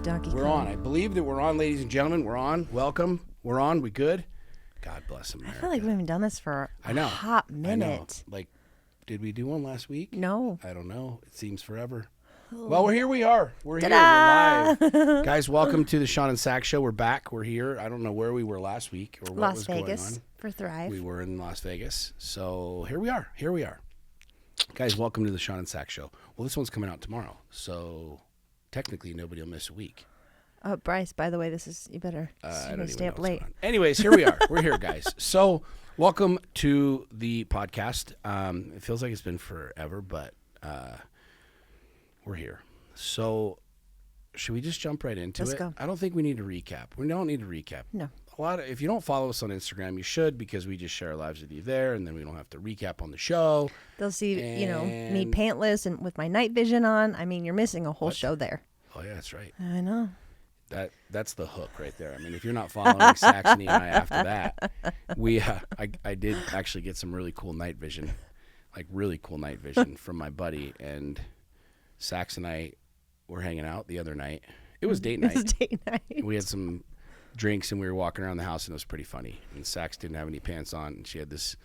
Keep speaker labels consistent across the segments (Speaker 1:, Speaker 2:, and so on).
Speaker 1: Donkey
Speaker 2: We're
Speaker 1: Kong.
Speaker 2: on. I believe that we're on, ladies and gentlemen. We're on. Welcome. We're on. We good? God bless America.
Speaker 1: I feel like we haven't done this for
Speaker 2: I know.
Speaker 1: a hot minute.
Speaker 2: I know. Like, did we do one last week?
Speaker 1: No.
Speaker 2: I don't know. It seems forever.
Speaker 1: Oh.
Speaker 2: Well, here we are. We're
Speaker 1: Ta-da!
Speaker 2: here. We're live. Guys, welcome to the Sean and Sax show. We're back. We're here. I don't know where we were last week or what
Speaker 1: Las
Speaker 2: was
Speaker 1: Vegas
Speaker 2: going on.
Speaker 1: for Thrive.
Speaker 2: We were in Las Vegas. So here we are. Here we are. Guys, welcome to the Sean and Sax show. Well, this one's coming out tomorrow. So technically, nobody will miss a week.
Speaker 1: Oh, Bryce, by the way, you better stay up late.
Speaker 2: Anyways, here we are. We're here, guys. So welcome to the podcast. It feels like it's been forever, but we're here. So should we just jump right into
Speaker 1: Let's
Speaker 2: it?
Speaker 1: go.
Speaker 2: I don't think we need to recap. We don't need to recap.
Speaker 1: No.
Speaker 2: If you don't follow us on Instagram, you should, because we just share our lives with you there, and then we don't have to recap on the show.
Speaker 1: They'll see, me pantless and with my night vision on. I mean, you're missing a whole show there.
Speaker 2: Oh yeah, that's right.
Speaker 1: I know.
Speaker 2: That's the hook right there. I mean, if you're not following Saxony and I after that, I did actually get some really cool night vision, from my buddy, and Sax and I were hanging out the other night. It was date night.
Speaker 1: It was date night.
Speaker 2: We had some drinks and we were walking around the house, and it was pretty funny. And Sax didn't have any pants on, and she had this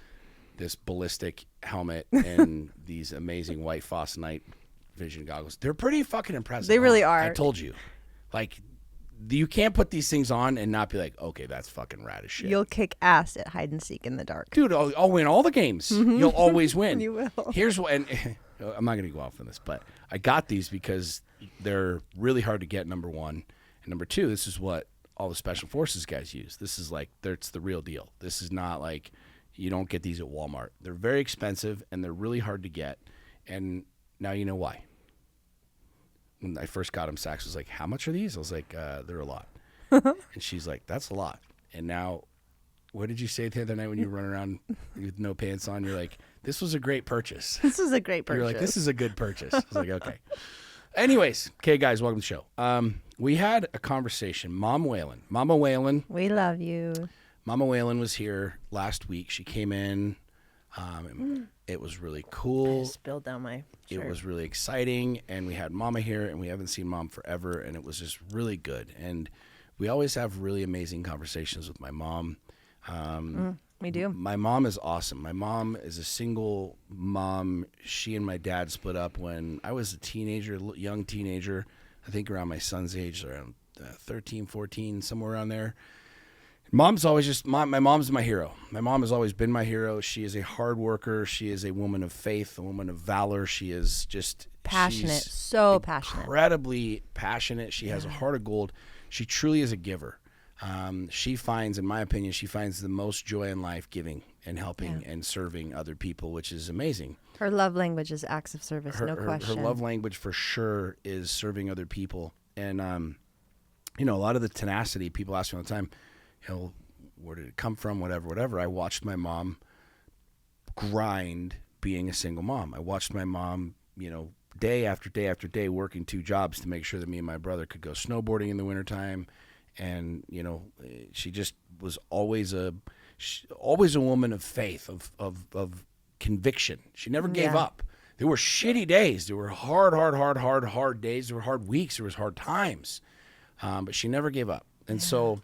Speaker 2: ballistic helmet and these amazing white Foss night vision goggles. They're pretty fucking impressive.
Speaker 1: They really are.
Speaker 2: I told you, you can't put these things on and not be like, okay, that's fucking rad as shit.
Speaker 1: You'll kick ass at hide and seek in the dark.
Speaker 2: Dude, I'll win all the games.
Speaker 1: Mm-hmm.
Speaker 2: You'll always win.
Speaker 1: You will.
Speaker 2: Here's what, and I'm not going to go off on this, but I got these because they're really hard to get, number one. And number two, this is what all the special forces guys use. This is it's the real deal. This is not like you don't get these at Walmart. They're very expensive and they're really hard to get. And now you know why. When I first got them, Sax was like, how much are these? I was like, they're a lot. And she's like, that's a lot. And now, what did you say the other night when you run around with no pants on? You're like, this was a great purchase.
Speaker 1: This is a great purchase.
Speaker 2: You're like, this is a good purchase. I was like, okay. Anyways, okay, guys, welcome to the show. We had a conversation. Mama Whalen.
Speaker 1: We love you.
Speaker 2: Mama Whalen was here last week. She came in. It was really cool.
Speaker 1: I spilled down my shirt.
Speaker 2: It was really exciting, and we had Mama here, and we haven't seen Mom forever, and it was just really good. And we always have really amazing conversations with my mom.
Speaker 1: We do.
Speaker 2: My mom is awesome. My mom is a single mom. She and my dad split up when I was a teenager, young teenager, I think around my son's age, around 13, 14, somewhere around there. Mom's always my mom's my hero. My mom has always been my hero. She is a hard worker. She is a woman of faith, a woman of valor. She is just
Speaker 1: passionate, so passionate.
Speaker 2: Incredibly passionate. She has a heart of gold. She truly is a giver. She finds, in my opinion, the most joy in life giving and helping and serving other people, which is amazing.
Speaker 1: Her love language is acts of service, no question.
Speaker 2: Her love language for sure is serving other people. And, a lot of the tenacity, people ask me all the time, where did it come from, whatever. I watched my mom grind being a single mom. I watched my mom, day after day after day working two jobs to make sure that me and my brother could go snowboarding in the wintertime. And, she just was always a woman of faith, of conviction. She never gave up. There were shitty days. There were hard days. There were hard weeks. There was hard times. But she never gave up. And so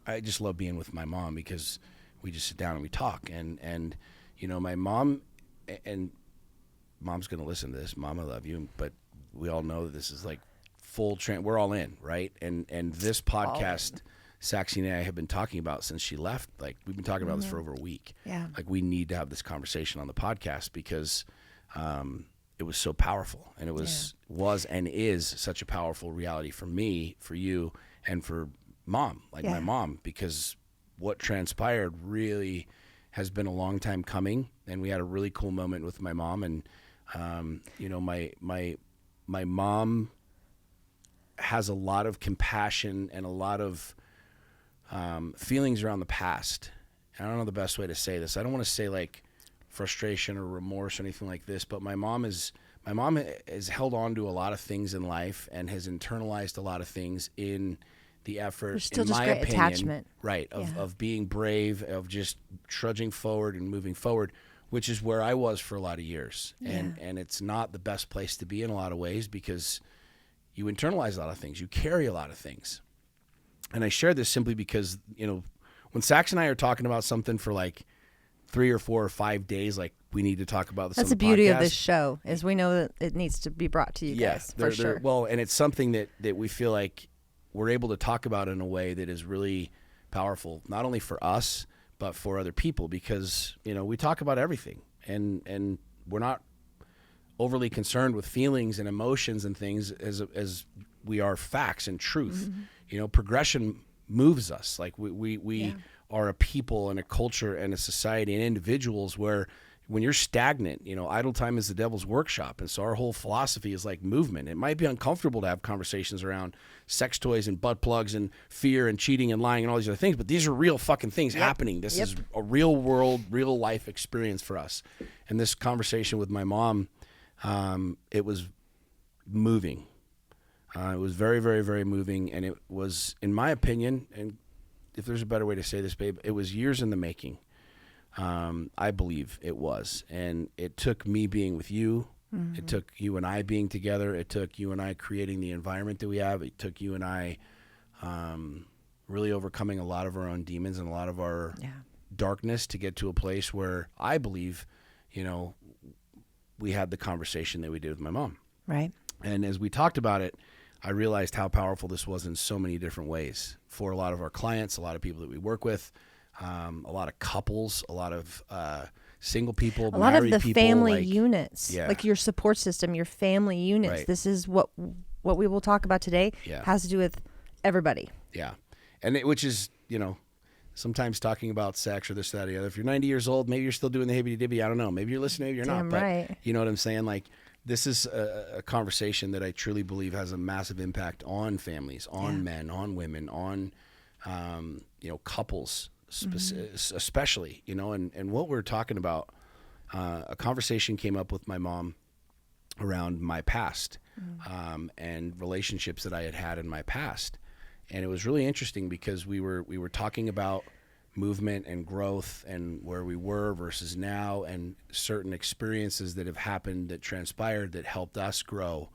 Speaker 2: I just love being with my mom because we just sit down and we talk. And my mom, and Mom's going to listen to this. Mom, I love you. But we all know that this is like we're all in, right? And this podcast, Saxy and I have been talking about since she left. Like, we've been talking about this for over a week.
Speaker 1: Yeah.
Speaker 2: Like, we need to have this conversation on the podcast because it was so powerful, and it was and is such a powerful reality for me, for you, and for Mom, my mom, because what transpired really has been a long time coming, and we had a really cool moment with my mom, and my mom has a lot of compassion and a lot of feelings around the past. I don't know the best way to say this. I don't want to say like frustration or remorse or anything like this, but my mom has held on to a lot of things in life and has internalized a lot of things in the effort,
Speaker 1: still
Speaker 2: in
Speaker 1: just
Speaker 2: my
Speaker 1: great
Speaker 2: opinion,
Speaker 1: attachment.
Speaker 2: right, of being brave, of just trudging forward and moving forward, which is where I was for a lot of years. And it's not the best place to be in a lot of ways because you internalize a lot of things. You carry a lot of things. And I share this simply because, when Sax and I are talking about something for like 3 or 4 or 5 days, like we need to talk about this.
Speaker 1: That's the beauty of this show, is we know that it needs to be brought to you guys, for sure.
Speaker 2: Well, and it's something that we feel like we're able to talk about in a way that is really powerful, not only for us, but for other people, because, we talk about everything, and we're not overly concerned with feelings and emotions and things as we are facts and truth. Progression moves us. Like we are a people and a culture and a society and individuals where when you're stagnant, idle time is the devil's workshop. And so our whole philosophy is like movement. It might be uncomfortable to have conversations around sex toys and butt plugs and fear and cheating and lying and all these other things, but these are real fucking things happening. This is a real world, real life experience for us. And this conversation with my mom, it was moving. It was very, very, very moving. And it was, in my opinion, and if there's a better way to say this, babe, it was years in the making. I believe it was. And it took me being with you. Mm-hmm. It took you and I being together. It took you and I creating the environment that we have. It took you and I really overcoming a lot of our own demons and a lot of our darkness to get to a place where I believe, we had the conversation that we did with my mom.
Speaker 1: Right.
Speaker 2: And as we talked about it, I realized how powerful this was in so many different ways for a lot of our clients, a lot of people that we work with, a lot of couples, a lot of single people,
Speaker 1: a lot of the
Speaker 2: people,
Speaker 1: family units, like your support system, your family units.
Speaker 2: Right.
Speaker 1: This is what we will talk about today. Has to do with everybody.
Speaker 2: Yeah, and which is sometimes talking about sex or this, that, or the other. If you're 90 years old, maybe you're still doing the hibbity dibby. I don't know. Maybe you're listening, maybe you're not.
Speaker 1: Right.
Speaker 2: But you know what I'm saying? Like, this is a conversation that I truly believe has a massive impact on families, on men, on women, on couples, especially. And what we're talking about. A conversation came up with my mom around my past and relationships that I had in my past. And it was really interesting because we were talking about movement and growth and where we were versus now, and certain experiences that have happened that transpired that helped us grow.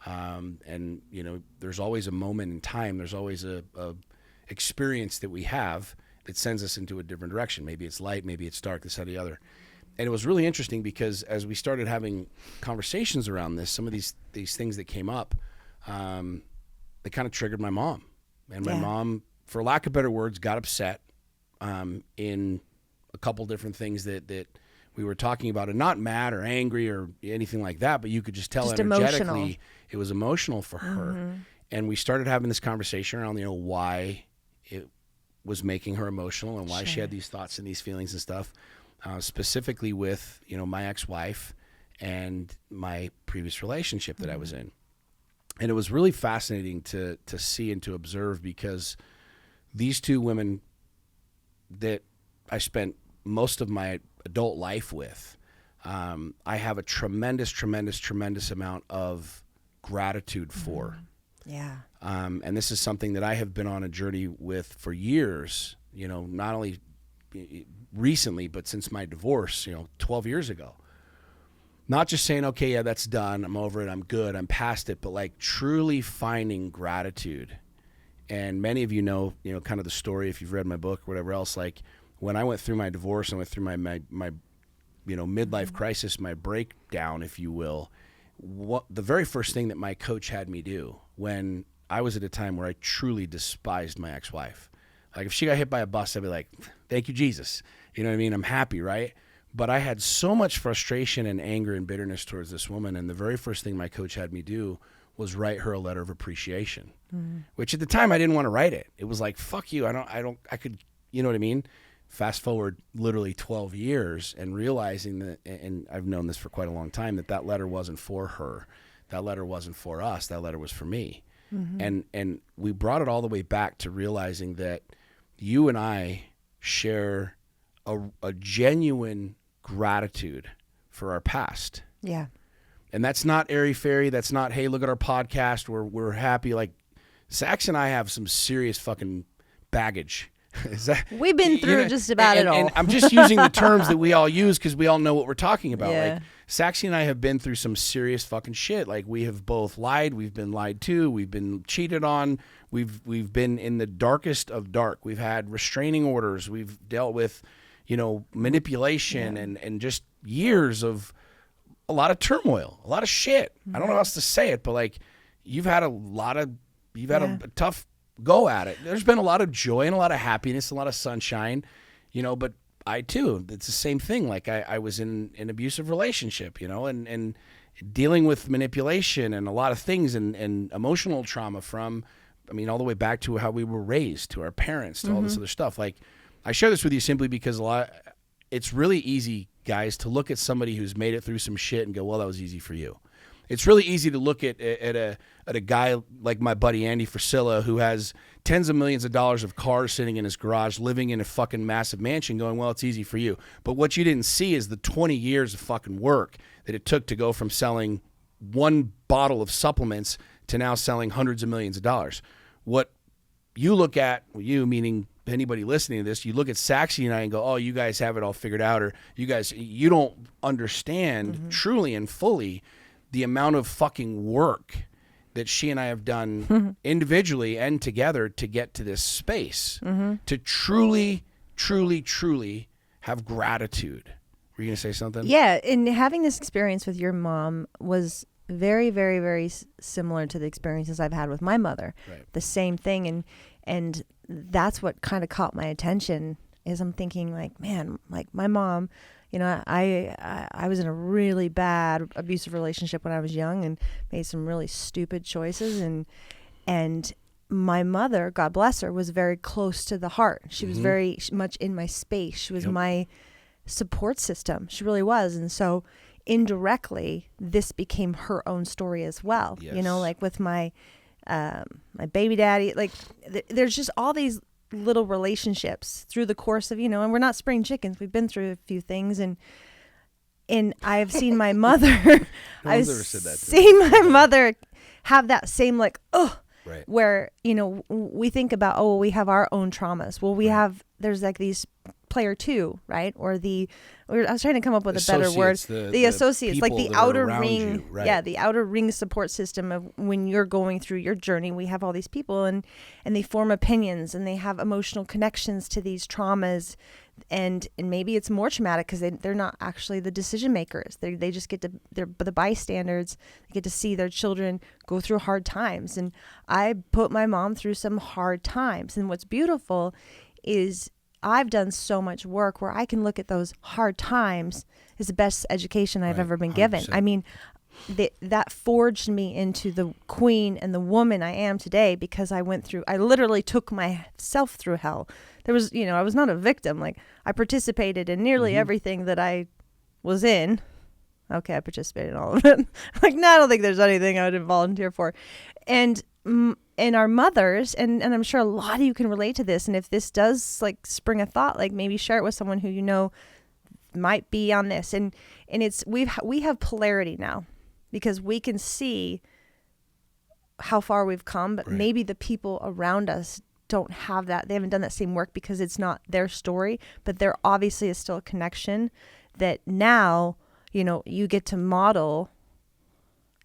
Speaker 2: And there's always a moment in time. There's always a experience that we have that sends us into a different direction. Maybe it's light, maybe it's dark, this, that, or the other. And it was really interesting because as we started having conversations around this, some of these things that came up, they kind of triggered my mom. And my mom, for lack of better words, got upset in a couple different things that we were talking about, and not mad or angry or anything like that, but you could just tell energetically emotional. It was emotional for her. And we started having this conversation around, why it was making her emotional and why she had these thoughts and these feelings and stuff, specifically with, my ex-wife and my previous relationship that I was in. And it was really fascinating to see and to observe, because these two women that I spent most of my adult life with, I have a tremendous, tremendous, tremendous amount of gratitude for.
Speaker 1: Yeah.
Speaker 2: And this is something that I have been on a journey with for years, not only recently, but since my divorce, 12 years ago. Not just saying, okay, yeah, that's done, I'm over it, I'm good, I'm past it, but like truly finding gratitude. And many of you know, kind of the story if you've read my book or whatever else. Like when I went through my divorce, I went through my midlife crisis, my breakdown, if you will. The very first thing that my coach had me do when I was at a time where I truly despised my ex-wife. Like if she got hit by a bus, I'd be like, thank you, Jesus. You know what I mean? I'm happy, right? But I had so much frustration and anger and bitterness towards this woman. And the very first thing my coach had me do was write her a letter of appreciation, which at the time I didn't want to write it. It was like, fuck you. I could, you know what I mean? Fast forward literally 12 years and realizing that, and I've known this for quite a long time, that letter wasn't for her. That letter wasn't for us. That letter was for me. And we brought it all the way back to realizing that you and I share a genuine gratitude for our past.
Speaker 1: Yeah.
Speaker 2: And that's not airy-fairy. That's not, hey, look at our podcast. We're happy. Like, Sax and I have some serious fucking baggage.
Speaker 1: We've been through just about it all.
Speaker 2: And I'm just using the terms that we all use because we all know what we're talking about.
Speaker 1: Yeah.
Speaker 2: Like, Saxy and I have been through some serious fucking shit. Like, we have both lied. We've been lied to. We've been cheated on. We've been in the darkest of dark. We've had restraining orders. We've dealt with, manipulation and just years of a lot of turmoil, a lot of shit. I don't know how else to say it, but like, you've had a tough go at it. There's been a lot of joy and a lot of happiness, a lot of sunshine, but I too, it's the same thing. Like, I was in an abusive relationship, and dealing with manipulation and a lot of things and emotional trauma from, all the way back to how we were raised, to our parents, to all this other stuff. Like, I share this with you simply because it's really easy, guys, to look at somebody who's made it through some shit and go, well, that was easy for you. It's really easy to look at a guy like my buddy Andy Frisilla, who has tens of millions of dollars of cars sitting in his garage, living in a fucking massive mansion, going, well, it's easy for you. But what you didn't see is the 20 years of fucking work that it took to go from selling one bottle of supplements to now selling hundreds of millions of dollars. What you look at, you meaning anybody listening to this, you look at Saxy and I and go, oh, you guys have it all figured out, or you don't understand truly and fully the amount of fucking work that she and I have done individually and together to get to this space, to truly, truly, truly have gratitude. Were you going to say something?
Speaker 1: Yeah, and having this experience with your mom was very, very, very similar to the experiences I've had with my mother.
Speaker 2: Right.
Speaker 1: The same thing, and that's what kind of caught my attention. Is I'm thinking like, man, like my mom. I was in a really bad abusive relationship when I was young and made some really stupid choices. And my mother, God bless her, was very close to the heart. She was very much in my space. She was my support system. She really was. And so indirectly, this became her own story as well.
Speaker 2: Yes.
Speaker 1: Like with my baby daddy, like there's just all these little relationships through the course of, and we're not spring chickens. We've been through a few things, and I've seen my mother, I've seen my mother have that same like, where, we think about, we have our own traumas. Well, there's like these player two, right? Or I was trying to come up with a better word. The associates, like the outer ring.
Speaker 2: You, right.
Speaker 1: Yeah, the outer ring support system of when you're going through your journey. We have all these people and they form opinions and they have emotional connections to these traumas. And maybe it's more traumatic because they're not actually the decision makers. They just they're the bystanders. They get to see their children go through hard times. And I put my mom through some hard times. And what's beautiful is I've done so much work where I can look at those hard times as the best education I've ever been given.
Speaker 2: 100%.
Speaker 1: That forged me into the queen and the woman I am today because I literally took myself through hell. There was, I was not a victim. Like, I participated in nearly everything that I was in. Okay, I participated in all of it. Like, no, I don't think there's anything I would volunteer for. And our mothers, and I'm sure a lot of you can relate to this, and if this does like spring a thought, like maybe share it with someone who might be on this, and it's we have polarity now because we can see how far we've come, but maybe the people around us don't have that. They haven't done that same work because it's not their story, but there obviously is still a connection that now, you get to model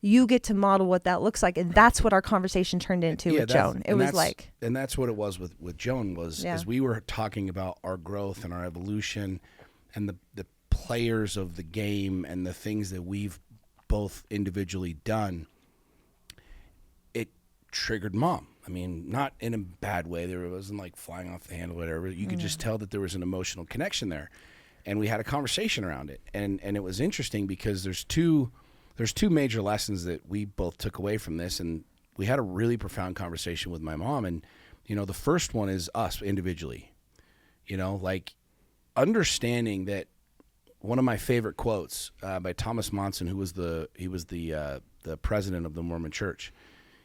Speaker 1: what that looks like. And that's what our conversation turned into with Joan. It was like,
Speaker 2: and that's what it was with Joan as we were talking about our growth and our evolution and the players of the game and the things that we've both individually done. It triggered Mom. Not in a bad way. There wasn't like flying off the handle or whatever. You could just tell that there was an emotional connection there. And we had a conversation around it. And it was interesting because there's two major lessons that we both took away from this. And we had a really profound conversation with my mom. And, the first one is us individually, like understanding that one of my favorite quotes by Thomas Monson, who was the president of the Mormon Church.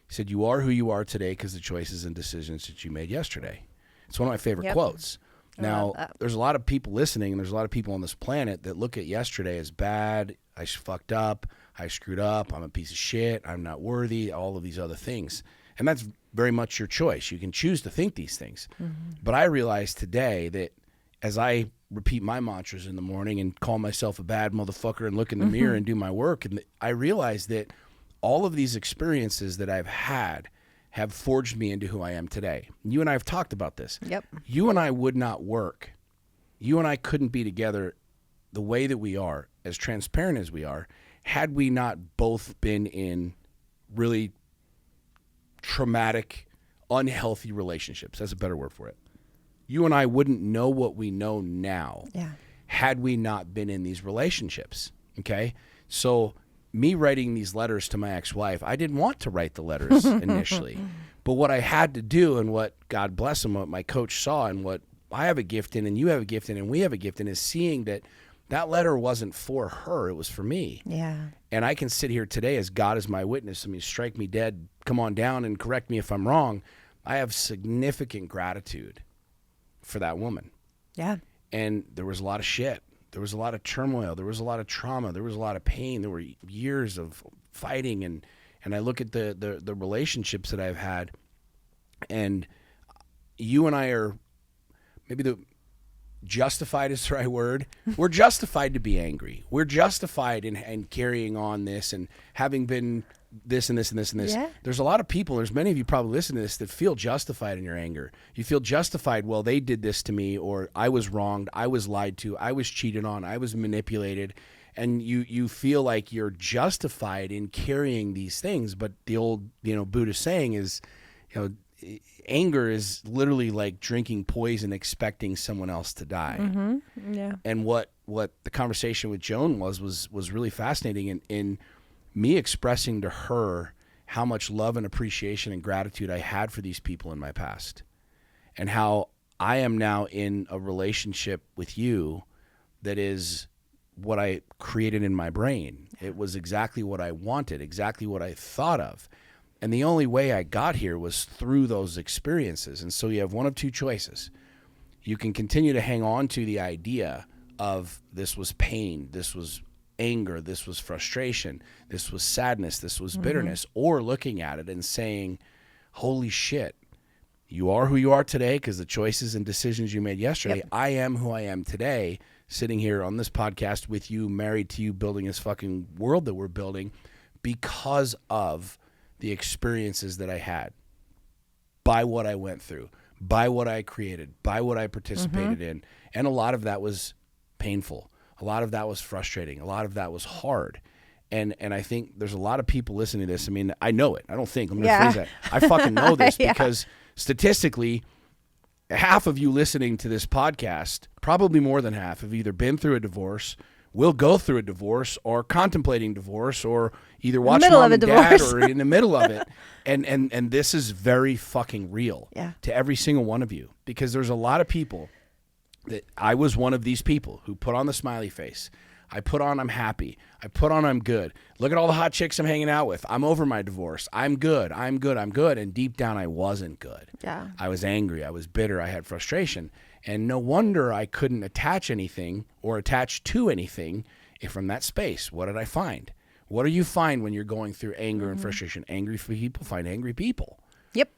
Speaker 2: He said, "You are who you are today because the choices and decisions that you made yesterday." It's one of my favorite quotes. Now, there's a lot of people listening, and there's a lot of people on this planet that look at yesterday as bad. I fucked up. I screwed up. I'm a piece of shit. I'm not worthy. All of these other things. And that's very much your choice. You can choose to think these things. Mm-hmm. But I realize today that as I repeat my mantras in the morning and call myself a bad motherfucker and look in the mirror and do my work, and I realized that all of these experiences that I've had have forged me into who I am today. You and I have talked about this.
Speaker 1: Yep.
Speaker 2: You and I would not work. You and I couldn't be together the way that we are, as transparent as we are, had we not both been in really traumatic, unhealthy relationships. That's a better word for it. You and I wouldn't know what we know now had we not been in these relationships, okay? So me writing these letters to my ex-wife, I didn't want to write the letters initially. But what I had to do, and what, God bless him, what my coach saw, and what I have a gift in, and you have a gift in, and we have a gift in, is seeing that that letter wasn't for her, it was for me.
Speaker 1: Yeah.
Speaker 2: And I can sit here today as God is my witness. I mean, strike me dead, come on down and correct me if I'm wrong. I have significant gratitude for that woman.
Speaker 1: Yeah.
Speaker 2: And there was a lot of shit. There was a lot of turmoil. There was a lot of trauma. There was a lot of pain. There were years of fighting. And I look at the relationships that I've had, and you and I are maybe the justified is the right word. We're justified to be angry. We're justified in carrying on this and having been this and this and this and this.
Speaker 1: Yeah.
Speaker 2: There's a lot of people, there's many of you probably listening to this that feel justified in your anger. You feel justified, well, they did this to me, or I was wronged, I was lied to, I was cheated on, I was manipulated. And you feel like you're justified in carrying these things. But the old, Buddhist saying is, anger is literally like drinking poison, expecting someone else to die.
Speaker 1: Mm-hmm. Yeah.
Speaker 2: And what the conversation with Joan was really fascinating in me expressing to her how much love and appreciation and gratitude I had for these people in my past, and how I am now in a relationship with you that is what I created in my brain. It was exactly what I wanted, exactly what I thought of. And the only way I got here was through those experiences. And so you have one of two choices. You can continue to hang on to the idea of this was pain, this was anger, this was frustration, this was sadness, this was bitterness, or looking at it and saying, holy shit, you are who you are today because the choices and decisions you made yesterday. Yep. I am who I am today, sitting here on this podcast with you, married to you, building this fucking world that we're building because of the experiences that I had, by what I went through, by what I created, by what I participated in. And a lot of that was painful. A lot of that was frustrating. A lot of that was hard. And I think there's a lot of people listening to this. I mean, I know it. I don't think. I'm going to phrase that. I fucking know this because statistically, half of you listening to this podcast, probably more than half, have either been through a divorce, will go through a divorce, or contemplating divorce, or either watching Mom and Dad or in the middle of it. And this is very fucking real to every single one of you, because there's a lot of people that I was one of these people who put on the smiley face. I put on I'm happy. I put on I'm good. Look at all the hot chicks I'm hanging out with. I'm over my divorce. I'm good. I'm good. I'm good. And deep down, I wasn't good. Yeah. I was angry. I was bitter. I had frustration. And no wonder I couldn't attach anything or attach to anything from that space. What did I find? What do you find when you're going through anger and frustration? Angry people find angry people. Yep.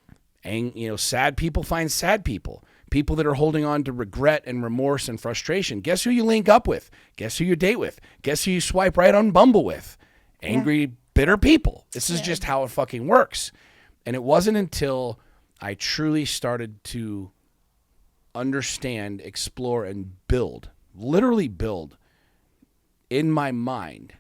Speaker 2: Sad people find sad people. People that are holding on to regret and remorse and frustration. Guess who you link up with? Guess who you date with? Guess who you swipe right on Bumble with? Angry, bitter people. This is just how it fucking works. And it wasn't until I truly started to understand, explore, and literally build in my mind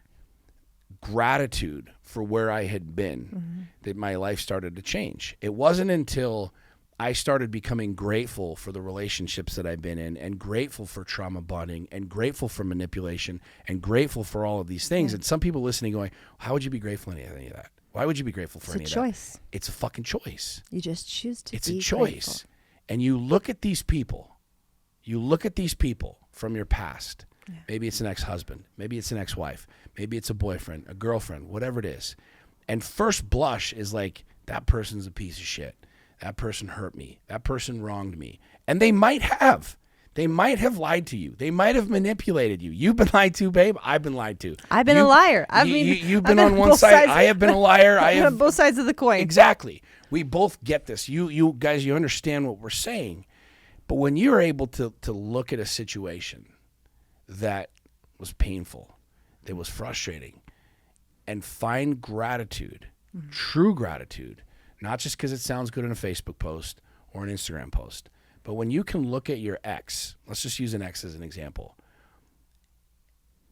Speaker 2: gratitude for where I had been that my life started to change. It wasn't until I started becoming grateful for the relationships that I've been in, and grateful for trauma bonding, and grateful for manipulation, and grateful for all of these things. And some people listening going, how would you be grateful for any of that? Why would you be grateful for any of that? It's a choice. It's a fucking choice.
Speaker 1: You just choose to be
Speaker 2: grateful. It's a choice. And you look at these people. You look at these people from your past. Yeah. Maybe it's an ex-husband. Maybe it's an ex-wife. Maybe it's a boyfriend, a girlfriend, whatever it is. And first blush is like, that person's a piece of shit. That person hurt me. That person wronged me. And they might have. They might have lied to you. They might have manipulated you. You've been lied to, babe. I've been lied to.
Speaker 1: I've been a liar.
Speaker 2: You've been on one side. I have been a liar. I have
Speaker 1: both sides of the coin.
Speaker 2: Exactly. We both get this. You guys, you understand what we're saying. But when you're able to look at a situation that was painful, that was frustrating, and find gratitude, true gratitude, not just because it sounds good in a Facebook post or an Instagram post, but when you can look at your ex, let's just use an ex as an example.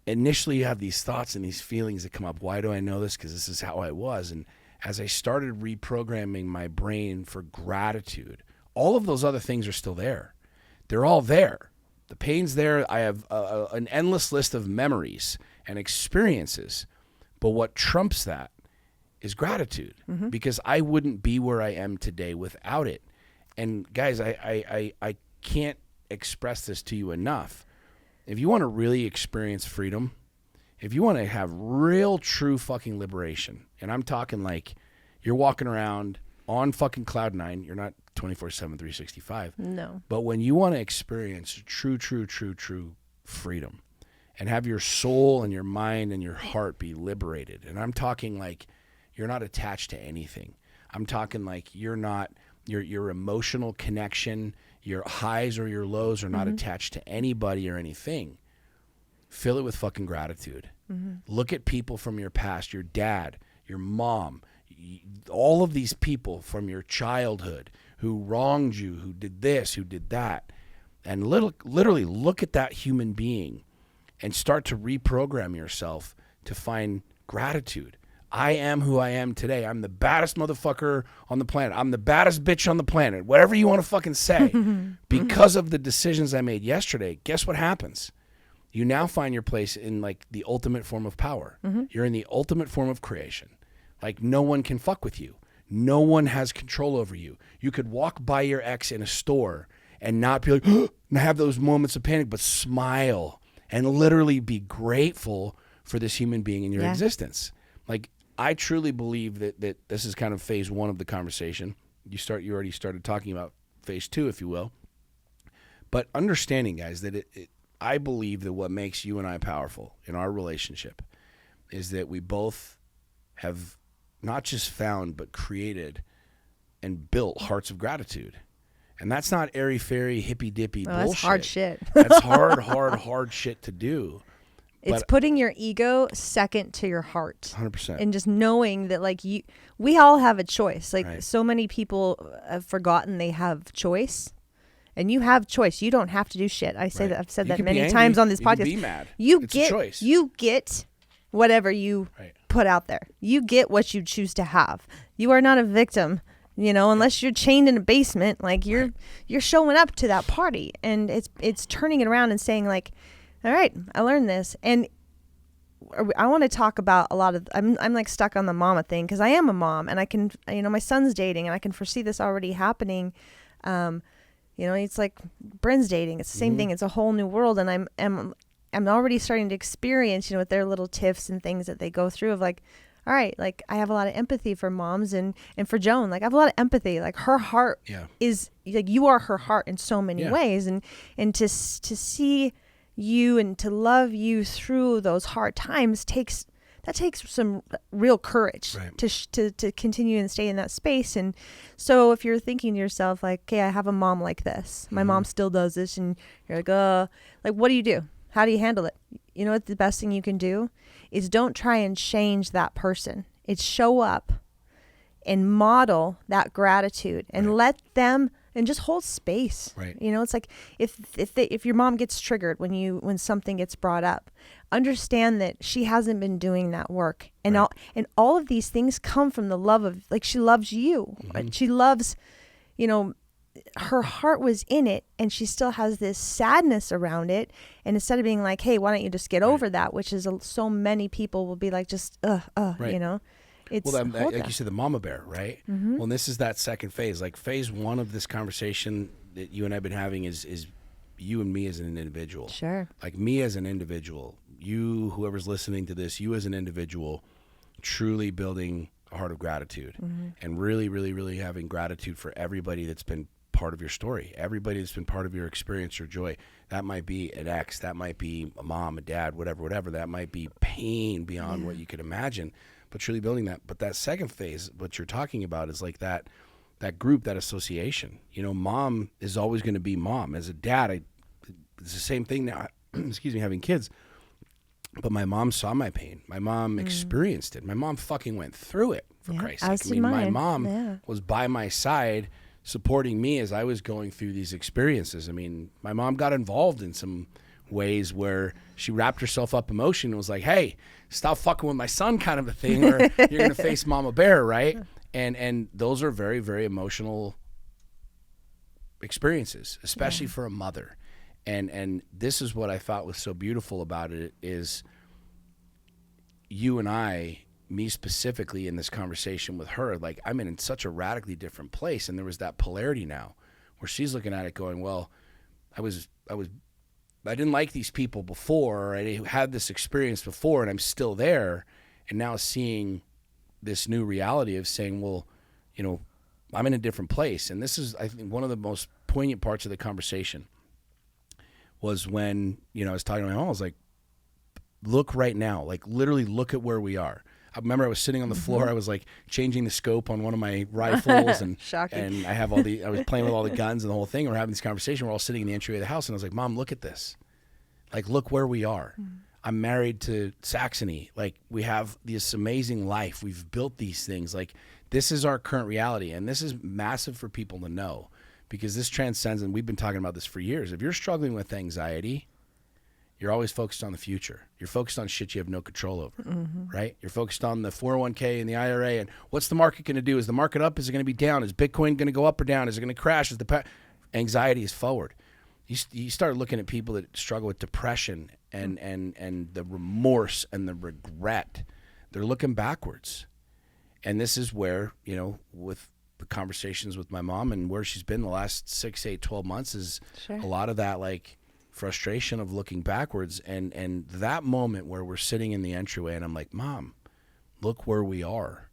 Speaker 2: Initially, you have these thoughts and these feelings that come up. Why do I know this? Because this is how I was. And as I started reprogramming my brain for gratitude, all of those other things are still there. They're all there. The pain's there. I have an endless list of memories and experiences. But what trumps that is gratitude, because I wouldn't be where I am today without it. And guys, I can't express this to you enough. If you want to really experience freedom, if you want to have real, true fucking liberation, and I'm talking like you're walking around on fucking cloud nine, you're not 24/7, 365.
Speaker 1: No.
Speaker 2: But when you want to experience true freedom and have your soul and your mind and your heart be liberated, and I'm talking like you're not attached to anything. I'm talking like you're not, your emotional connection, your highs or your lows are not attached to anybody or anything. Fill it with fucking gratitude. Look at people from your past, your dad, your mom, all of these people from your childhood who wronged you, who did this, who did that. And literally look at that human being and start to reprogram yourself to find gratitude. I am who I am today. I'm the baddest motherfucker on the planet. I'm the baddest bitch on the planet. Whatever you want to fucking say. Because of the decisions I made yesterday, guess what happens? You now find your place in like the ultimate form of power. You're in the ultimate form of creation. Like no one can fuck with you. No one has control over you. You could walk by your ex in a store and not be like, and have those moments of panic, but smile and literally be grateful for this human being in your existence. Like, I truly believe that this is kind of phase one of the conversation. You already started talking about phase two, if you will. But understanding, guys, that I believe that what makes you and I powerful in our relationship is that we both have not just found, but created and built hearts of gratitude. And that's not airy-fairy, hippy-dippy bullshit.
Speaker 1: That's hard shit.
Speaker 2: That's hard shit to do.
Speaker 1: It's putting your ego second to your heart.
Speaker 2: 100%.
Speaker 1: And just knowing that, like, we all have a choice. Like, so many people have forgotten they have choice. And you have choice. You don't have to do shit. I say that. I've said that many times on this podcast.
Speaker 2: You can be mad.
Speaker 1: It's a choice. You get whatever you put out there. You get what you choose to have. You are not a victim, unless you're chained in a basement. Like, you're showing up to that party, and it's turning it around and saying, like, all right, I learned this. And I want to talk about a lot of, I'm like stuck on the mama thing, because I am a mom, and I can, my son's dating, and I can foresee this already happening. It's like Bryn's dating. It's the same thing. It's a whole new world. And I'm already starting to experience, with their little tiffs and things that they go through of like, all right, like I have a lot of empathy for moms and for Joan, like I have a lot of empathy. Like her heart is like, you are her heart in so many ways. And to see you and to love you through those hard times takes some real courage to continue and stay in that space. And so if you're thinking to yourself like, okay, I have a mom like this, my mom still does this, and you're like, what do you do? How do you handle it? You know what the best thing you can do is don't try and change that person. It's show up and model that gratitude and let them, and just hold space. Right. It's like if your mom gets triggered when something gets brought up, understand that she hasn't been doing that work, and all of these things come from the love of, like, she loves you, but she loves, her heart was in it, and she still has this sadness around it. And instead of being like, hey, why don't you just get over that, which is so many people will be like, just It's
Speaker 2: like you said, the mama bear, right? Well, and this is that second phase. Like, phase one of this conversation that you and I have been having is you and me as an individual.
Speaker 1: Sure.
Speaker 2: Like, me as an individual, you, whoever's listening to this, you as an individual, truly building a heart of gratitude, and really, really, really having gratitude for everybody that's been part of your story, everybody that's been part of your experience or joy. That might be an ex, that might be a mom, a dad, whatever. That might be pain beyond what you could imagine. But truly building that. But that second phase, what you're talking about, is like that that group, that association. You know, mom is always going to be mom. As a dad, it's the same thing now. Excuse me, having kids. But my mom saw my pain. My mom experienced it. My mom fucking went through it, for Christ's sake.
Speaker 1: As did mine.
Speaker 2: My mom was by my side supporting me as I was going through these experiences. I mean, my mom got involved in some ways where she wrapped herself up emotion and was like, hey, stop fucking with my son, kind of a thing, or you're going to face Mama Bear, right? And those are very, very emotional experiences, especially for a mother. And this is what I thought was so beautiful about it is you and I, me specifically in this conversation with her, like I'm in such a radically different place. And there was that polarity now where she's looking at it going, well, I didn't like these people before, or I had this experience before and I'm still there. And now seeing this new reality of saying, well, you know, I'm in a different place. And this is, I think, one of the most poignant parts of the conversation was when, you know, I was talking to my mom, I was like, look right now, like literally look at where we are. I remember I was sitting on the floor, I was like changing the scope on one of my rifles and and I was playing with all the guns and the whole thing. And we're having this conversation. We're all sitting in the entryway of the house and I was like, Mom, look at this. Like, look where we are. I'm married to Saxony. Like, we have this amazing life. We've built these things. Like, this is our current reality. And this is massive for people to know. Because this transcends, and we've been talking about this for years. If you're struggling with anxiety, you're always focused on the future. You're focused on shit you have no control over, right? You're focused on the 401k and the IRA, and what's the market going to do? Is the market up? Is it going to be down? Is Bitcoin going to go up or down? Is it going to crash? Anxiety is forward. You start looking at people that struggle with depression and the remorse and the regret. They're looking backwards. And this is where, you know, with the conversations with my mom and where she's been the last 6, 8, 12 months is a lot of that like frustration of looking backwards and that moment where we're sitting in the entryway and I'm like, Mom, look where we are.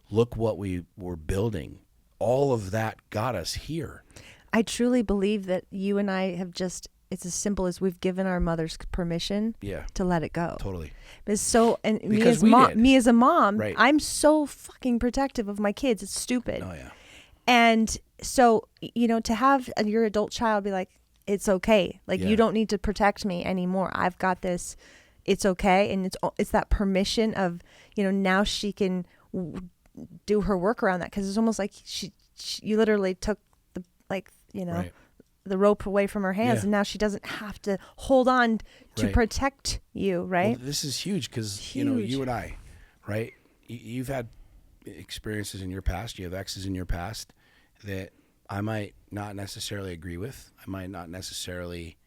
Speaker 2: Look what we were building. All of that got us here.
Speaker 1: I truly believe that you and I have just, it's as simple as we've given our mothers permission to let it go.
Speaker 2: Totally.
Speaker 1: It's so, and
Speaker 2: because
Speaker 1: me as a mom,
Speaker 2: right.
Speaker 1: I'm so fucking protective of my kids. It's stupid.
Speaker 2: Oh yeah.
Speaker 1: And so, you know, to have your adult child be like, it's okay. Like, you don't need to protect me anymore. I've got this. It's okay. And it's that permission of, you know, now she can do her work around that. Cause it's almost like you literally took the, like, you know, the rope away from her hands and now she doesn't have to hold on to protect you. Right.
Speaker 2: Well, this is huge. Cause you know, you and I, right. You've had experiences in your past, you have exes in your past that I might not necessarily agree with. I might not necessarily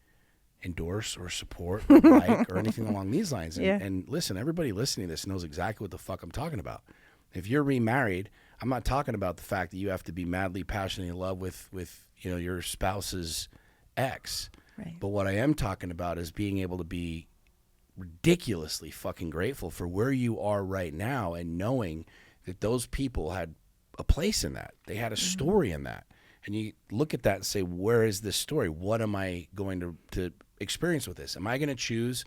Speaker 2: endorse or support or like or anything along these lines. And listen, everybody listening to this knows exactly what the fuck I'm talking about. If you're remarried, I'm not talking about the fact that you have to be madly, passionately in love with you know, your spouse's ex.
Speaker 1: Right.
Speaker 2: But what I am talking about is being able to be ridiculously fucking grateful for where you are right now and knowing that those people had a place in that. They had a story in that. And you look at that and say, where is this story? What am I going to experience with this? Am I going to choose?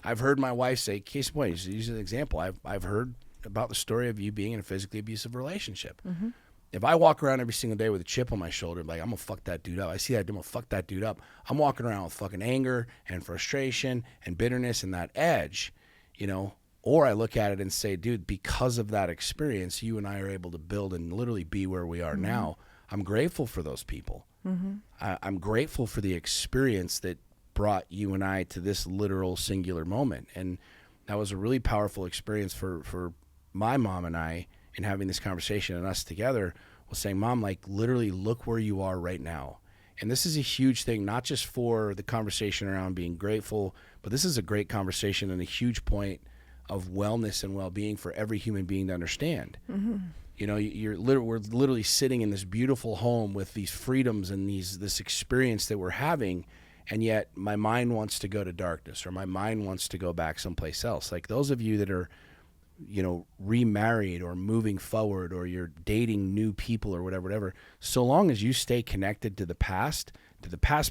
Speaker 2: I've heard my wife say, case in point, use an example. I've heard about the story of you being in a physically abusive relationship. If I walk around every single day with a chip on my shoulder, like, I'm going to fuck that dude up. I see that, I'm going to fuck that dude up. I'm walking around with fucking anger and frustration and bitterness and that edge, you know. Or I look at it and say, dude, because of that experience, you and I are able to build and literally be where we are now. I'm grateful for those people. I'm grateful for the experience that brought you and I to this literal singular moment. And that was a really powerful experience for my mom and I in having this conversation, and us together was saying, Mom, like, literally look where you are right now. And this is a huge thing, not just for the conversation around being grateful, but this is a great conversation and a huge point of wellness and well-being for every human being to understand. You know, we're literally sitting in this beautiful home with these freedoms and this experience that we're having, and yet my mind wants to go to darkness, or my mind wants to go back someplace else. Like those of you that are, you know, remarried or moving forward, or you're dating new people or whatever, so long as you stay connected to the past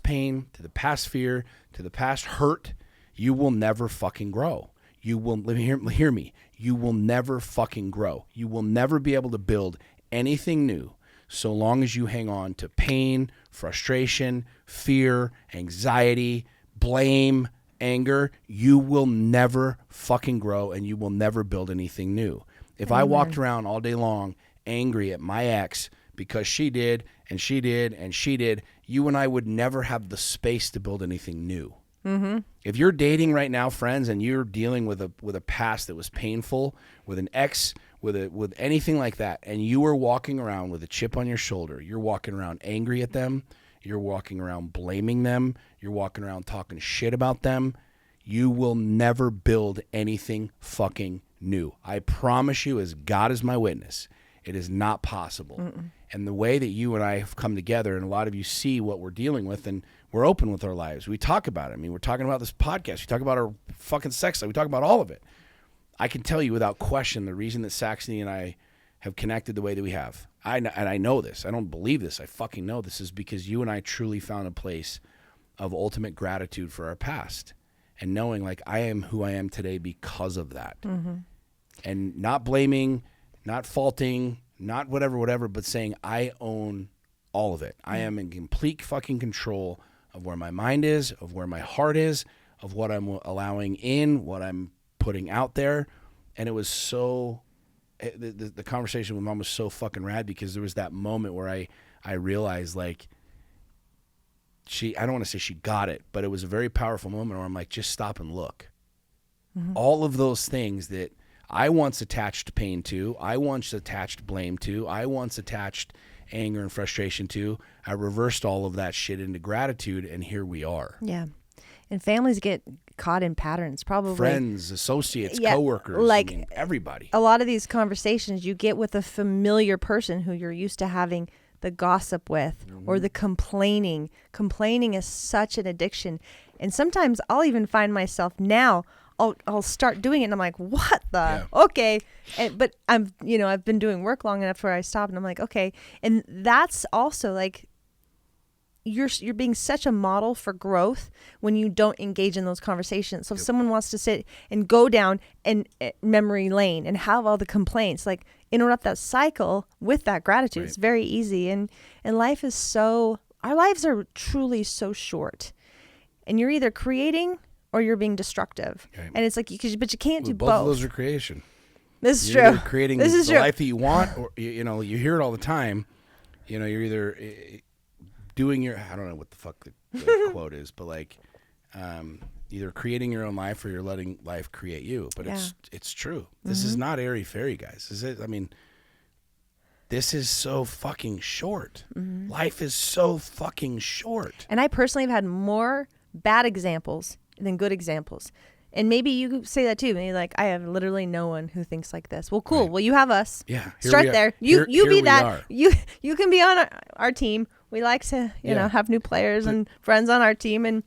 Speaker 2: pain, to the past fear, to the past hurt, you will never fucking grow. You will, hear me, you will never fucking grow. You will never be able to build anything new. so long as you hang on to pain, frustration, fear, anxiety, blame, anger, you will never fucking grow and you will never build anything new. If I walked around all day long angry at my ex because she did and she did and she did, you and I would never have the space to build anything new.
Speaker 1: Mm-hmm.
Speaker 2: If you're dating right now, friends, and you're dealing with a past that was painful, with an ex, with anything like that, and you are walking around with a chip on your shoulder, you're walking around angry at them, you're walking around blaming them, you're walking around talking shit about them, you will never build anything fucking new. I promise you, as God is my witness, it is not possible. Mm-mm. And the way that you and I have come together, and a lot of you see what we're dealing with, and we're open with our lives. We talk about it. I mean, we're talking about this podcast. We talk about our fucking sex life. We talk about all of it. I can tell you without question the reason that Saxony and I have connected the way that we have. And I know this. I don't believe this. I fucking know this is because you and I truly found a place of ultimate gratitude for our past. And knowing, like, I am who I am today because of that. Mm-hmm. And not blaming, not faulting, not whatever, but saying I own all of it. I am in complete fucking control of where my mind is, of where my heart is, of what I'm allowing in, what I'm putting out there. And it was so, the conversation with Mom was so fucking rad because there was that moment where I realized, like, I don't want to say she got it, but it was a very powerful moment where I'm like, just stop and look. Mm-hmm. All of those things that I once attached pain to, I once attached blame to, I once attached anger and frustration to, I reversed all of that shit into gratitude, and here we are.
Speaker 1: Yeah. And families get caught in patterns, probably.
Speaker 2: Friends, associates, coworkers,
Speaker 1: like,
Speaker 2: I mean, everybody.
Speaker 1: A lot of these conversations you get with a familiar person who you're used to having the gossip with, mm-hmm. or the complaining. Complaining is such an addiction. And sometimes I'll even find myself now, I'll start doing it and I'm like, what the? Yeah. Okay. But I've been doing work long enough where I stop and I'm like, okay. And that's also like, you're being such a model for growth when you don't engage in those conversations. So if someone wants to sit and go down and memory lane and have all the complaints, like, interrupt that cycle with that gratitude. Right. It's very easy. And life is our lives are truly so short. And you're either creating or you're being destructive. Okay. And it's like, but you can't do both.
Speaker 2: Both of those are creation.
Speaker 1: This is
Speaker 2: you're
Speaker 1: true.
Speaker 2: Either creating the life that you want, or, you hear it all the time. You're either doing I don't know what the fuck the quote is, but like, either creating your own life or you're letting life create you. But it's true. This mm-hmm. is not airy-fairy, guys. Is it? I mean, this is so fucking short. Mm-hmm. Life is so fucking short.
Speaker 1: And I personally have had more bad examples than good examples. And maybe you say that too. Maybe like, I have literally no one who thinks like this. Well, cool. Right. Well, you have us.
Speaker 2: Yeah.
Speaker 1: Start there. You be that. You can be on our team. We like to, have new players and friends on our team, and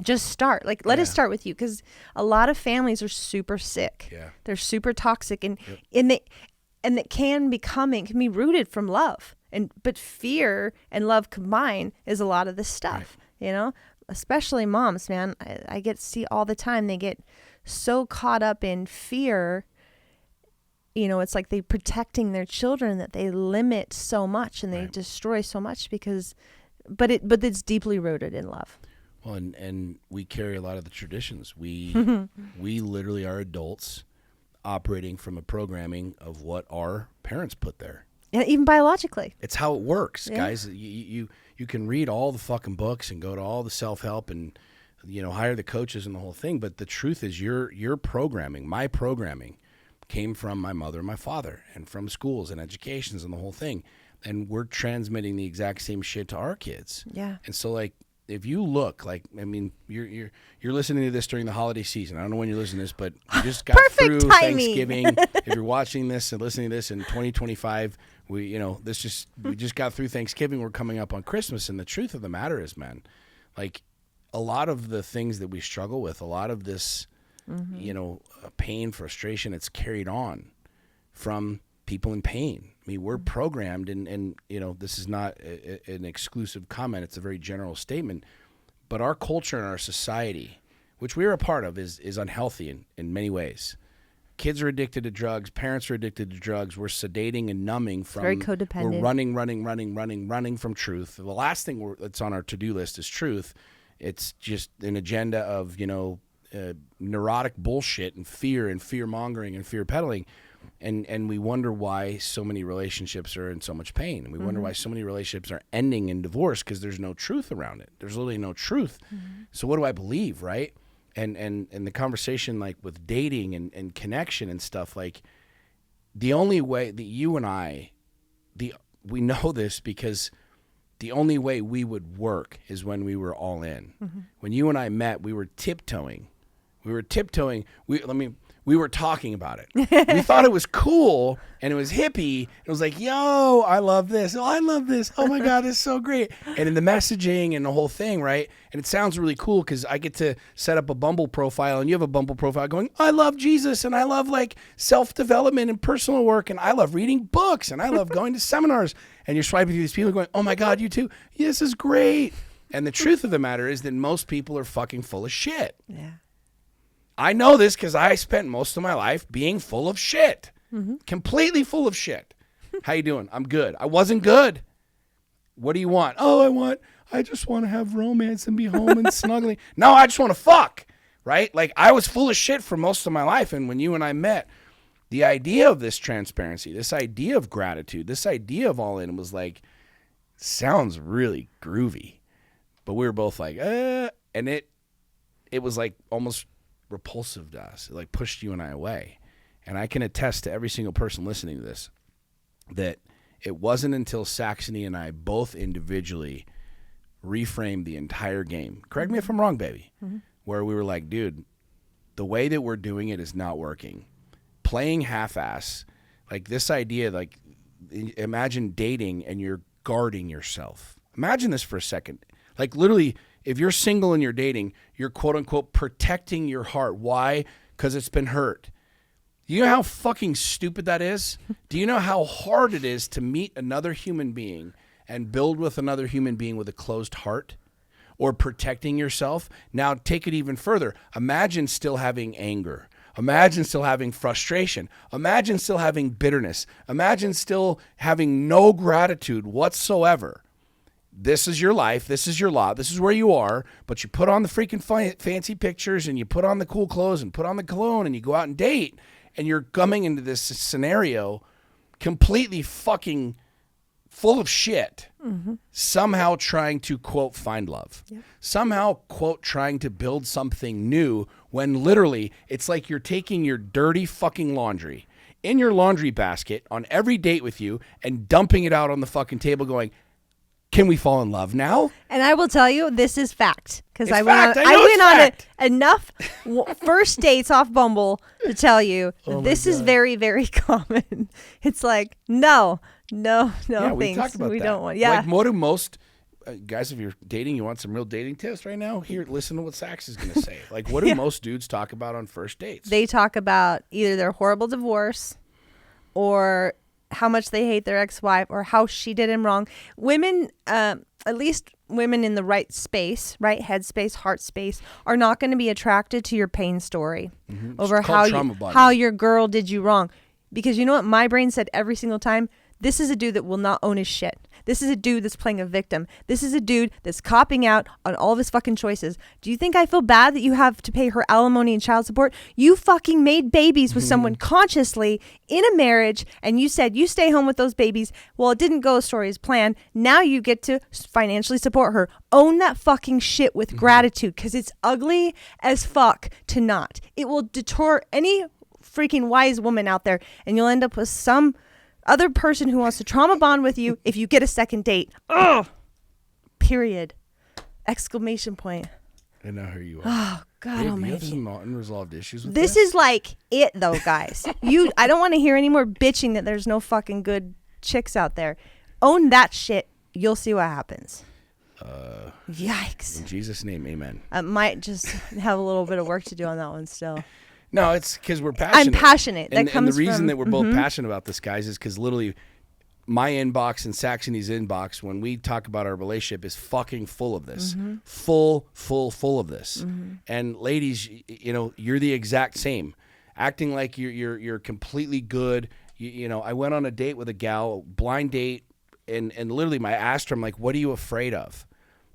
Speaker 1: just start. Like, let us start with you, because a lot of families are super sick.
Speaker 2: Yeah.
Speaker 1: They're super toxic, and it can be rooted from love, but fear and love combined is a lot of this stuff. Right. Especially moms, man. I get to see all the time. They get so caught up in fear. It's like they're protecting their children that they limit so much and they destroy so much but it's deeply rooted in love.
Speaker 2: Well, and we carry a lot of the traditions. We literally are adults operating from a programming of what our parents put there.
Speaker 1: Yeah, even biologically.
Speaker 2: It's how it works, guys. You can read all the fucking books and go to all the self-help and hire the coaches and the whole thing, but the truth is your programming, my programming, came from my mother and my father, and from schools and educations and the whole thing. And we're transmitting the exact same shit to our kids. Yeah. And so, like, if you look, like, I mean, you're listening to this during the holiday season. I don't know when you're listening to this, but you just got through timing. Thanksgiving. If you're watching this and listening to this in 2025, we just got through Thanksgiving. We're coming up on Christmas, and the truth of the matter is, man, like, a lot of the things that we struggle with, a lot of this, pain, frustration, it's carried on from people in pain. I mean, we're programmed, and this is not an exclusive comment. It's a very general statement. But our culture and our society, which we're a part of, is unhealthy in many ways. kids are addicted to drugs, parents are addicted to drugs. We're sedating and numbing from.
Speaker 1: Very codependent.
Speaker 2: We're running from truth. The last thing that's on our to-do list is truth. It's just an agenda of, neurotic bullshit and fear mongering and fear peddling. And we wonder why so many relationships are in so much pain. And we wonder why so many relationships are ending in divorce, because there's no truth around it. There's literally no truth. So what do I believe, right? And the conversation, like with dating and connection and stuff, like the only way that you and I, we know this because the only way we would work is when we were all in. When you and I met, we were tiptoeing. We were talking about it. We thought it was cool and it was hippie. It was like, yo, I love this. Oh, I love this. Oh my God, it's so great. And in the messaging and the whole thing, right? And it sounds really cool because I get to set up a Bumble profile and you have a Bumble profile going, I love Jesus and I love like self-development and personal work and I love reading books and I love going to seminars. And you're swiping through these people going, oh my God, you too? This is great. And the truth of the matter is that most people are fucking full of shit.
Speaker 1: Yeah.
Speaker 2: I know this because I spent most of my life being full of shit. Completely full of shit. How you doing? I'm good. I wasn't good. What do you want? Oh, I just want to have romance and be home and snuggling. No, I just want to fuck, right? Like I was full of shit for most of my life. And when you and I met, the idea of this transparency, this idea of gratitude, this idea of all in was like, sounds really groovy. But we were both like, and it was like almost repulsive to us. It like pushed you and I away. And I can attest to every single person listening to this that it wasn't until Saxony and I both individually reframed the entire game. Correct me if I'm wrong, baby. Where we were like, dude, the way that we're doing it is not working. Playing half-ass, like this idea, like imagine dating and you're guarding yourself. Imagine this for a second. Like literally, if you're single and you're dating, you're quote unquote protecting your heart. Why? Because it's been hurt. You know how fucking stupid that is? Do you know how hard it is to meet another human being and build with another human being with a closed heart? Or protecting yourself? Now take it even further. Imagine still having anger. Imagine still having frustration. Imagine still having bitterness. Imagine still having no gratitude whatsoever. This is your life. This is your lot. This is where you are. But you put on the freaking fancy pictures and you put on the cool clothes and put on the cologne and you go out and date. And you're coming into this scenario completely fucking full of shit. Somehow trying to, quote, find love. Somehow, quote, trying to build something new when literally it's like you're taking your dirty fucking laundry in your laundry basket on every date with you and dumping it out on the fucking table going, can we fall in love now?
Speaker 1: And I will tell you, this is fact. Because I went on enough first dates off Bumble to tell you this is very, very common. It's like, no,
Speaker 2: yeah,
Speaker 1: thanks.
Speaker 2: We talked about
Speaker 1: we
Speaker 2: that.
Speaker 1: Don't want, yeah.
Speaker 2: Like, what do most guys, if you're dating, you want some real dating tips right now? Here, listen to what Sax is going to say. Like, what do most dudes talk about on first dates?
Speaker 1: They talk about either their horrible divorce or how much they hate their ex-wife or how she did him wrong. Women, at least women in the right space, right headspace, heart space, are not going to be attracted to your pain story over how your girl did you wrong. Because you know what my brain said every single time? This is a dude that will not own his shit. This is a dude that's playing a victim. This is a dude that's copping out on all of his fucking choices. Do you think I feel bad that you have to pay her alimony and child support? You fucking made babies with someone consciously in a marriage, and you said you stay home with those babies. Well, it didn't go as planned. Now you get to financially support her. Own that fucking shit with gratitude, because it's ugly as fuck to not. It will deter any freaking wise woman out there, and you'll end up with some other person who wants to trauma bond with you if you get a second date. Ugh. Period. Exclamation point.
Speaker 2: I know who you are.
Speaker 1: Oh, God almighty.
Speaker 2: You have some unresolved issues with
Speaker 1: this is like it, though, guys. I don't want to hear any more bitching that there's no fucking good chicks out there. Own that shit. You'll see what happens. Yikes.
Speaker 2: In Jesus' name, amen.
Speaker 1: I might just have a little bit of work to do on that one still.
Speaker 2: No, it's because we're passionate.
Speaker 1: I'm passionate.
Speaker 2: And the reason that we're both passionate about this, guys, is because literally my inbox and Saxony's inbox, when we talk about our relationship, is fucking full of this. Full of this. And ladies, you're the exact same. acting like you're completely good. You know, I went on a date with a gal, blind date, and literally I asked her, I'm like, what are you afraid of?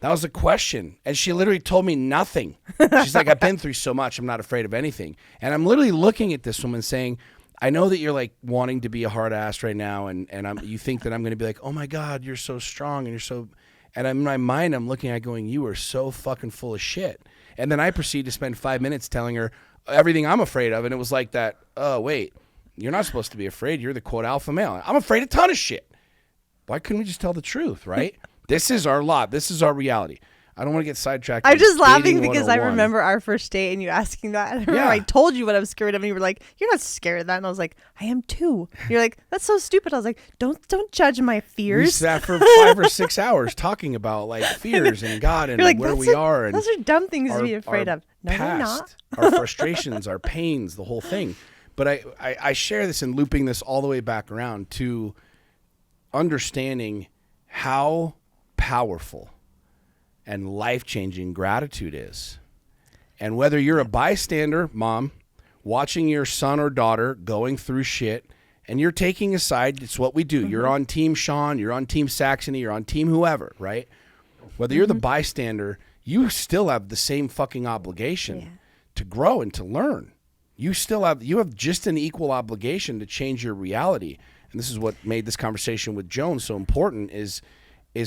Speaker 2: That was the question. And she literally told me nothing. She's like, I've been through so much, I'm not afraid of anything. And I'm literally looking at this woman saying, I know that you're like wanting to be a hard ass right now, and you think that I'm going to be like, oh my God, you're so strong, and you're so, and in my mind, I'm looking at going, you are so fucking full of shit. And then I proceed to spend 5 minutes telling her everything I'm afraid of. And it was like that, oh, wait, you're not supposed to be afraid. You're the quote alpha male. I'm afraid of a ton of shit. Why couldn't we just tell the truth, right? This is our lot. This is our reality. I don't want to get sidetracked.
Speaker 1: I'm just laughing because I remember our first date and you asking that. And I told you what I was scared of, and you were like, "You're not scared of that." And I was like, "I am too." You're like, "That's so stupid." I was like, "Don't judge my fears." We
Speaker 2: sat for 5 or 6 hours talking about like fears and God and like, where we are. And
Speaker 1: those are dumb things to be afraid of. No,
Speaker 2: past,
Speaker 1: they're not.
Speaker 2: Our frustrations, our pains, the whole thing. But I share this and looping this all the way back around to understanding how powerful and life-changing gratitude is. And whether you're a bystander, mom, watching your son or daughter going through shit, and you're taking a side, it's what we do. You're on team Sean, you're on team Saxony, you're on team whoever, right? Whether you're the bystander, you still have the same fucking obligation to grow and to learn. You have just an equal obligation to change your reality. And this is what made this conversation with Joan so important is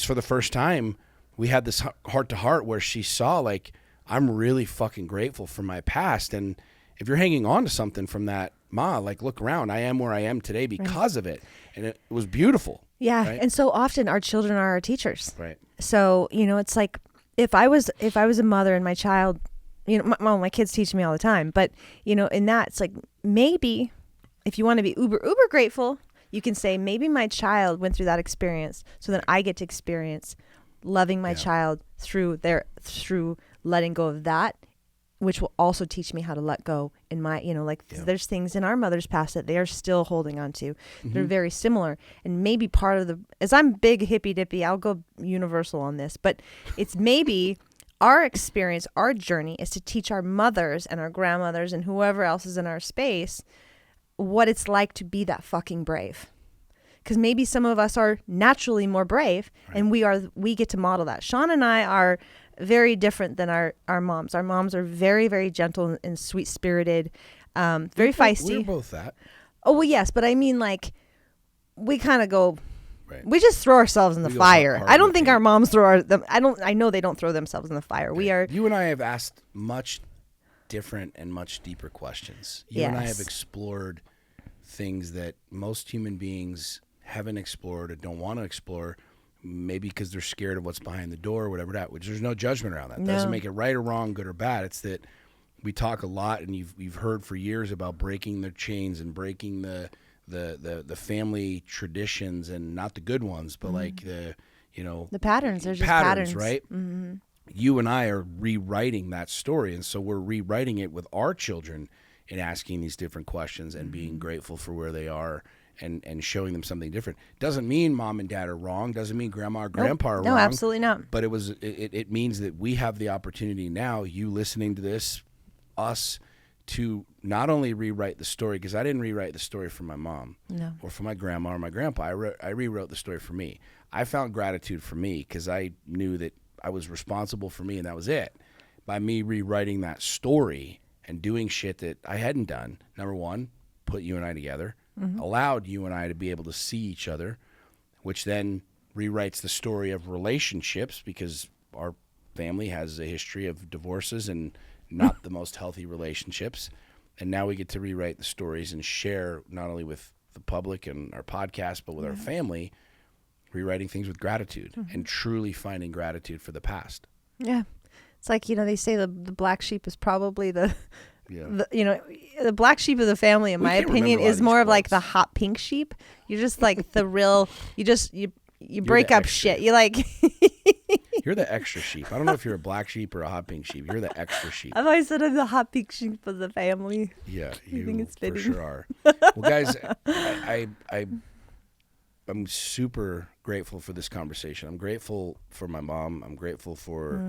Speaker 2: for the first time, we had this heart-to-heart where she saw, like, I'm really fucking grateful for my past. And if you're hanging on to something from that, Ma, like, look around. I am where I am today because of it. And it was beautiful.
Speaker 1: Yeah.
Speaker 2: Right?
Speaker 1: And so often our children are our teachers.
Speaker 2: Right.
Speaker 1: So, you know, it's like if I was a mother and my child, you know, my kids teach me all the time. But, you know, in that, it's like maybe if you want to be uber grateful, you can say maybe my child went through that experience so that I get to experience loving my child through letting go of that, which will also teach me how to let go in my, you know, like there's things in our mother's past that they are still holding on to. They're very similar. And maybe part of as I'm big hippy dippy, I'll go universal on this, but it's maybe our experience, our journey is to teach our mothers and our grandmothers and whoever else is in our space what it's like to be that fucking brave. Because maybe some of us are naturally more brave, and we get to model that. Sean and I are very different than our moms. Our moms are very, very gentle and sweet-spirited, very feisty.
Speaker 2: We're both that.
Speaker 1: Oh, well, yes, but I mean, like, we kind of go... Right. We just throw ourselves in the fire. I don't think our moms I know they don't throw themselves in the fire. Okay. We are...
Speaker 2: You and I have asked much different and much deeper questions. You and I have explored things that most human beings haven't explored or don't want to explore, maybe because they're scared of what's behind the door or whatever that, which there's no judgment around that. That doesn't make it right or wrong, good or bad. It's that we talk a lot, and you've heard for years about breaking the chains and breaking the family traditions, and not the good ones, but like the
Speaker 1: patterns. There's just patterns,
Speaker 2: right? Mm-hmm. You and I are rewriting that story, and so we're rewriting it with our children and asking these different questions and being grateful for where they are and showing them something different. Doesn't mean mom and dad are wrong. Doesn't mean grandma or grandpa are wrong.
Speaker 1: No, absolutely not.
Speaker 2: But it means that we have the opportunity now, you listening to this, us, to not only rewrite the story, because I didn't rewrite the story for my mom or for my grandma or my grandpa. I rewrote the story for me. I found gratitude for me because I knew that I was responsible for me, and that was it. By me rewriting that story and doing shit that I hadn't done, number one, put you and I together, allowed you and I to be able to see each other, which then rewrites the story of relationships, because our family has a history of divorces and not the most healthy relationships. And now we get to rewrite the stories and share not only with the public and our podcast, but with our family, rewriting things with gratitude and truly finding gratitude for the past.
Speaker 1: Yeah. It's like, they say the black sheep is probably the black sheep of the family, in my opinion, is more of like the hot pink sheep. You're just like the real, you break up shit. You like...
Speaker 2: You're the extra sheep. I don't know if you're a black sheep or a hot pink sheep. You're the extra sheep.
Speaker 1: I've always said I'm the hot pink sheep of the family.
Speaker 2: Yeah,
Speaker 1: you think it's
Speaker 2: for sure are. Well, guys, I'm super grateful for this conversation. I'm grateful for my mom. I'm grateful for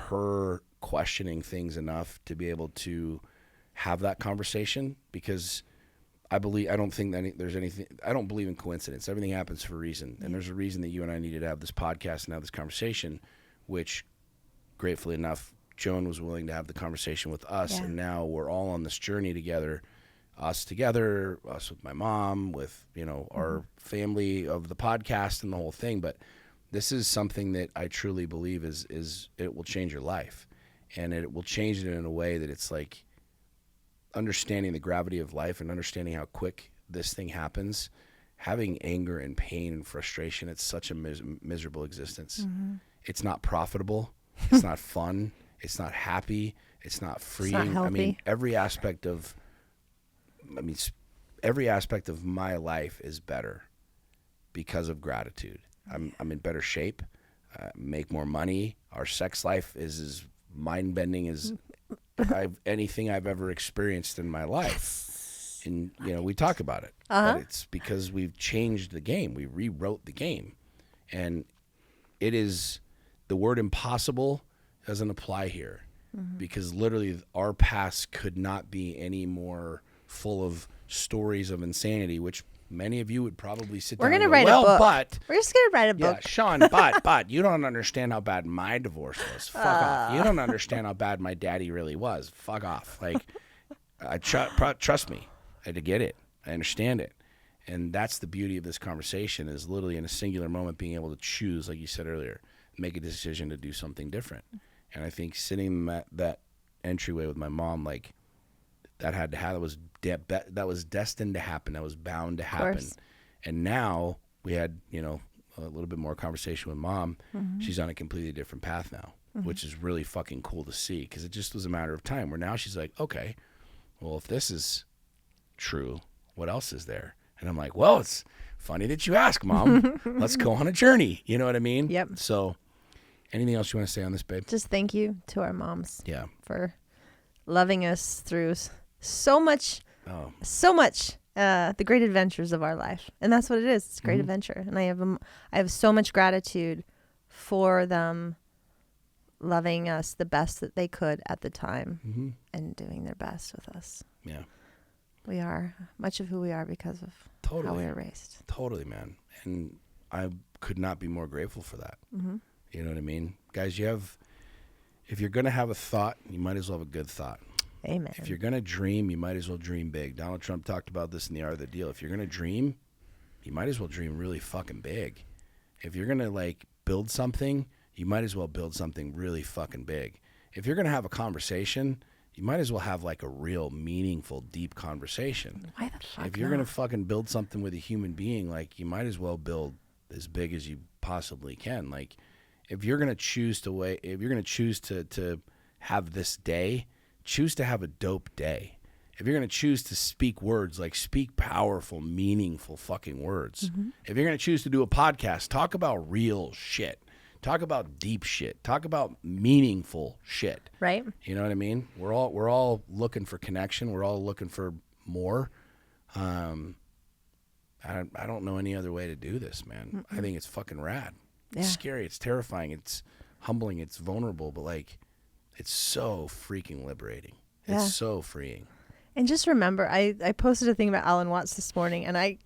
Speaker 2: her questioning things enough to be able to have that conversation, because I don't think that there's anything. I don't believe in coincidence. Everything happens for a reason, and there's a reason that you and I needed to have this podcast and have this conversation, which, gratefully enough, Joan was willing to have the conversation with us, and now we're all on this journey together. Us with my mom, with our family of the podcast and the whole thing. But this is something that I truly believe is it will change your life, and it will change it in a way that it's like understanding the gravity of life and understanding how quick this thing happens. Having anger and pain and frustration, it's such a miserable existence. It's not profitable. It's not fun. It's not happy. It's not freeing.
Speaker 1: It's not healthy.
Speaker 2: I mean, every aspect of my life is better because of gratitude. I'm in better shape, make more money. Our sex life is as mind-bending as anything I've ever experienced in my life. And, we talk about it. But it's because we've changed the game. We rewrote the game. And it is, the word impossible doesn't apply here, because literally our past could not be any more full of stories of insanity, which many of you would probably sit down
Speaker 1: We're
Speaker 2: and
Speaker 1: going
Speaker 2: go,
Speaker 1: to write a book.
Speaker 2: But
Speaker 1: we're just going to write a book.
Speaker 2: Yeah, Sean, but you don't understand how bad my divorce was. Fuck off. You don't understand how bad my daddy really was. Fuck off. Like, trust me. I get it. I understand it. And that's the beauty of this conversation, is literally in a singular moment being able to choose, like you said earlier, make a decision to do something different. And I think sitting in that entryway with my mom, like, that had to happen. That was destined to happen. That was bound to happen. And now we had, a little bit more conversation with Mom. She's on a completely different path now, which is really fucking cool to see, because it just was a matter of time where now she's like, okay, well, if this is true, what else is there? And I'm like, well, it's funny that you ask, Mom. Let's go on a journey. You know what I mean?
Speaker 1: Yep.
Speaker 2: So anything else you want to say on this, babe?
Speaker 1: Just thank you to our moms.
Speaker 2: Yeah.
Speaker 1: For loving us through so much, the great adventures of our life. And that's what it is. It's a great adventure. And I have so much gratitude for them loving us the best that they could at the time and doing their best with us.
Speaker 2: Yeah.
Speaker 1: We are much of who we are because of how we were raised.
Speaker 2: Totally, man. And I could not be more grateful for that. You know what I mean? Guys, if you're going to have a thought, you might as well have a good thought.
Speaker 1: Amen.
Speaker 2: If you're going to dream, you might as well dream big. Donald Trump talked about this in The Art of the Deal. If you're going to dream, you might as well dream really fucking big. If you're going to build something, you might as well build something really fucking big. If you're going to have a conversation, you might as well have a real meaningful, deep conversation.
Speaker 1: Why the fuck
Speaker 2: If you're going to fucking build something with a human being, you might as well build as big as you possibly can. If you're going to choose to have this day, choose to have a dope day. If you're going to choose to speak words, speak powerful, meaningful fucking words. If you're going to choose to do a podcast, talk about real shit. Talk about deep shit. Talk about meaningful shit.
Speaker 1: Right. You
Speaker 2: know what I mean? We're all looking for connection. We're all looking for more. I don't know any other way to do this, man. I think it's fucking rad. It's scary. It's terrifying. It's humbling. It's vulnerable. But it's so freaking liberating. It's so freeing.
Speaker 1: And just remember, I posted a thing about Alan Watts this morning, and I'm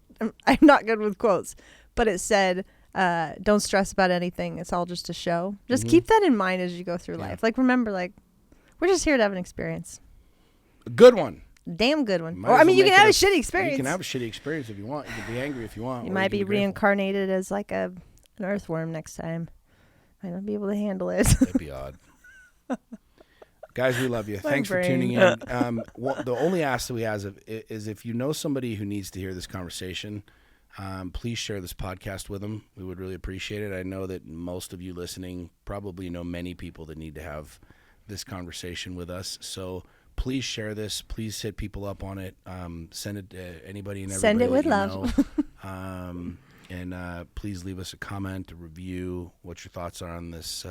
Speaker 1: not good with quotes, but it said, don't stress about anything. It's all just a show. Just keep that in mind as you go through life. Remember, we're just here to have an experience.
Speaker 2: A good one.
Speaker 1: Damn good one. Or, you can have a shitty experience.
Speaker 2: You can have a shitty experience if you want. You can be angry if you want.
Speaker 1: You might be reincarnated as an earthworm next time. Might not be able to handle it.
Speaker 2: That'd be odd. Guys, we love you. Thanks for tuning in. The only ask that we have is if you know somebody who needs to hear this conversation, please share this podcast with them. We would really appreciate it. I know that most of you listening probably know many people that need to have this conversation with us. So please share this. Please hit people up on it. Send it to anybody and everybody.
Speaker 1: Send it with love.
Speaker 2: And please leave us a comment, a review, what your thoughts are on this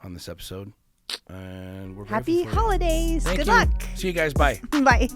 Speaker 2: episode. And we're
Speaker 1: happy holidays. Good luck.
Speaker 2: See you guys. Bye.
Speaker 1: Bye.